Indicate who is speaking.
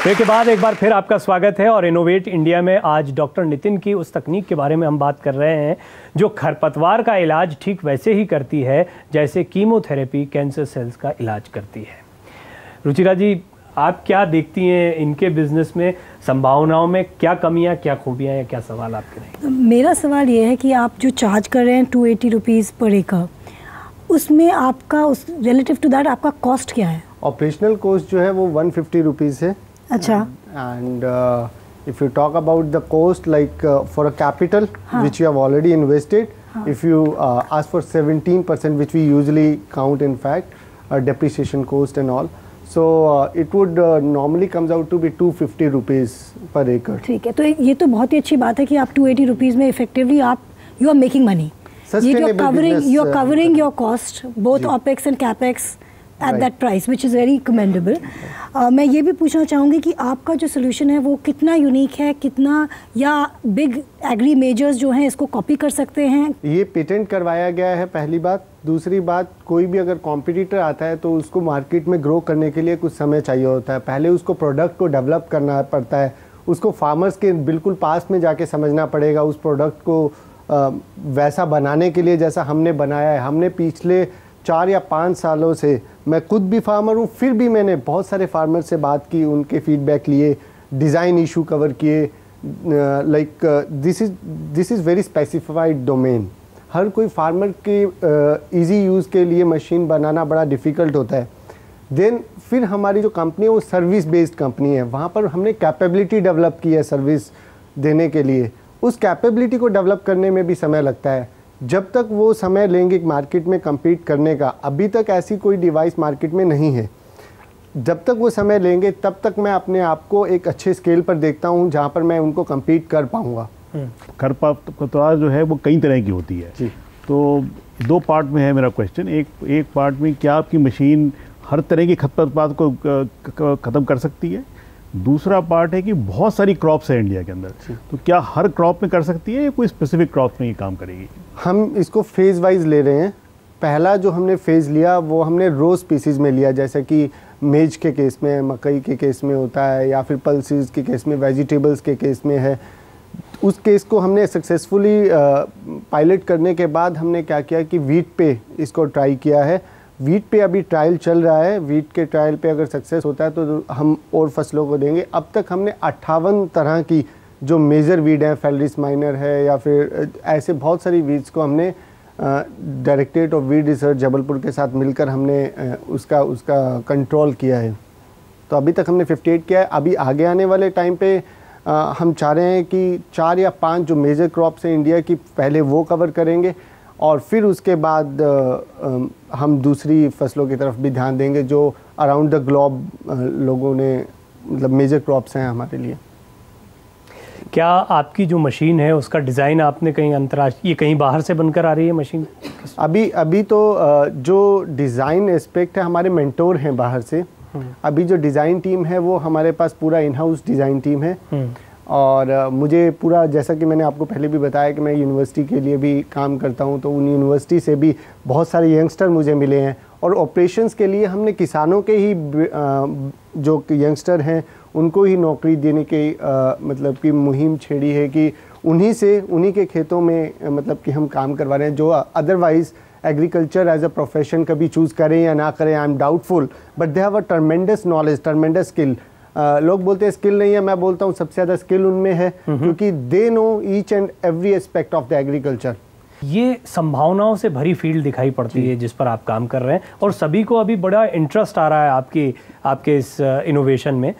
Speaker 1: Break के बाद एक बार फिर आपका स्वागत है और इनोवेट इंडिया में आज डॉक्टर नितिन की उस तकनीक के बारे में हम बात कर रहे हैं जो खरपतवार का इलाज ठीक वैसे ही करती है जैसे कीमोथेरेपी कैंसर सेल्स का इलाज करती है। रुचिरा जी, आप क्या देखती हैं इनके बिजनेस में, संभावनाओं में क्या कमियां, क्या खूबियां या क्या सवाल आपके रहेंगे?
Speaker 2: मेरा सवाल ये है कि आप जो चार्ज कर रहे हैं 280 रुपीज़ पर एकड़, उसमें आपका उस रिलेटिव टू दैट आपका कॉस्ट क्या है?
Speaker 3: ऑपरेशनल कॉस्ट जो है वो 150 रुपीज़ है।
Speaker 2: अच्छा।
Speaker 3: And if you talk about the cost like for a capital which you have already invested, if you ask for 17% which we usually count in fact depreciation cost and all, so it would normally comes out to be 250 rupees per acre.
Speaker 2: ठीक है, तो ये तो बहुत ही अच्छी बात है कि आप 280 रुपीज़ में इफेक्टिवली आप you are making money, you are covering your cost both opex and capex at that price which is very commendable. मैं ये भी पूछना चाहूँगी कि आपका जो सोल्यूशन है वो कितना यूनिक है, कितना या बिग एग्री मेजर्स जो हैं इसको कॉपी कर सकते हैं?
Speaker 3: ये पेटेंट करवाया गया है, पहली बात। दूसरी बात, कोई भी अगर कॉम्पिटिटर आता है तो उसको मार्केट में ग्रो करने के लिए कुछ समय चाहिए होता है। पहले उसको प्रोडक्ट को डेवलप करना पड़ता है, उसको फार्मर्स के बिल्कुल पास में जाके समझना पड़ेगा उस प्रोडक्ट को वैसा बनाने के लिए जैसा हमने बनाया है। हमने पिछले 4 या 5 सालों से, मैं खुद भी फार्मर हूँ, फिर भी मैंने बहुत सारे फार्मर से बात की, उनके फीडबैक लिए, डिज़ाइन इशू कवर किए। Like this is very specified domain. हर कोई फार्मर के इजी यूज़ के लिए मशीन बनाना बड़ा डिफ़िकल्ट होता है। देन फिर हमारी जो कंपनी है वो सर्विस बेस्ड कंपनी है, वहाँ पर हमने कैपेबिलिटी डेवलप की है सर्विस देने के लिए। उस कैपेबिलिटी को डेवलप करने में भी समय लगता है। जब तक वो समय लेंगे मार्केट में compete करने का, अभी तक ऐसी कोई डिवाइस मार्केट में नहीं है। जब तक वो समय लेंगे तब तक मैं अपने आप को एक अच्छे स्केल पर देखता हूँ जहाँ पर मैं उनको compete कर पाऊँगा।
Speaker 4: खरपतवार जो है वो कई तरह की होती है जी। तो 2 पार्ट में है मेरा क्वेश्चन। एक पार्ट में क्या आपकी मशीन हर तरह की खरपतवार को ख़त्म कर सकती है? दूसरा पार्ट है कि बहुत सारी क्रॉप्स है इंडिया के अंदर, तो क्या हर क्रॉप में कर सकती है या कोई स्पेसिफिक क्रॉप में ये काम करेगी?
Speaker 3: हम इसको फेज़ वाइज ले रहे हैं। पहला जो हमने फेज़ लिया वो हमने रो स्पीसीज़ में लिया, जैसे कि मेज के केस में, मकई के केस में होता है, या फिर पल्सेस के केस में, वेजिटेबल्स के केस में है। उस केस को हमने सक्सेसफुली पायलट करने के बाद हमने क्या किया कि वीट पे इसको ट्राई किया है। वीट पे अभी ट्रायल चल रहा है। वीट के ट्रायल पे अगर सक्सेस होता है तो हम और फसलों को देंगे। अब तक हमने 58 तरह की जो मेजर वीड है, फेलरिस माइनर है, या फिर ऐसे बहुत सारी वीड्स को हमने directorate of weed research Jabalpur के साथ मिलकर हमने उसका कंट्रोल किया है। तो अभी तक हमने 58 किया है। अभी आगे आने वाले टाइम पे हम चाह रहे हैं कि 4 या 5 जो मेजर क्रॉप्स हैं इंडिया की, पहले वो कवर करेंगे और फिर उसके बाद हम दूसरी फसलों की तरफ भी ध्यान देंगे जो अराउंड द ग्लोब लोगों ने, मतलब मेजर क्रॉप्स हैं हमारे लिए।
Speaker 1: क्या आपकी जो मशीन है उसका डिज़ाइन आपने कहीं अंतर्राष्ट्रीय, ये कहीं बाहर से बनकर आ रही है मशीन?
Speaker 3: अभी तो जो डिज़ाइन एस्पेक्ट है, हमारे मेंटोर हैं बाहर से। अभी जो डिज़ाइन टीम है वो हमारे पास पूरा इन हाउस डिज़ाइन टीम है। और मुझे पूरा, जैसा कि मैंने आपको पहले भी बताया कि मैं यूनिवर्सिटी के लिए भी काम करता हूं, तो उन यूनिवर्सिटी से भी बहुत सारे यंगस्टर मुझे मिले हैं। और ऑपरेशंस के लिए हमने किसानों के ही जो यंगस्टर हैं उनको ही नौकरी देने की मतलब कि मुहिम छेड़ी है कि उन्हीं के खेतों में मतलब कि हम काम करवा रहे हैं, जो otherwise agriculture as a profession कभी चूज़ करें या ना करें, I am doubtful, but they have a tremendous knowledge, tremendous skill. लोग बोलते हैं स्किल नहीं है, मैं बोलता हूँ सबसे ज़्यादा स्किल उनमें है, क्योंकि they know each and every aspect of the agriculture.
Speaker 1: ये संभावनाओं से भरी फील्ड दिखाई पड़ती है जिस पर आप काम कर रहे हैं और सभी को अभी बड़ा इंटरेस्ट आ रहा है आपके इस इनोवेशन में।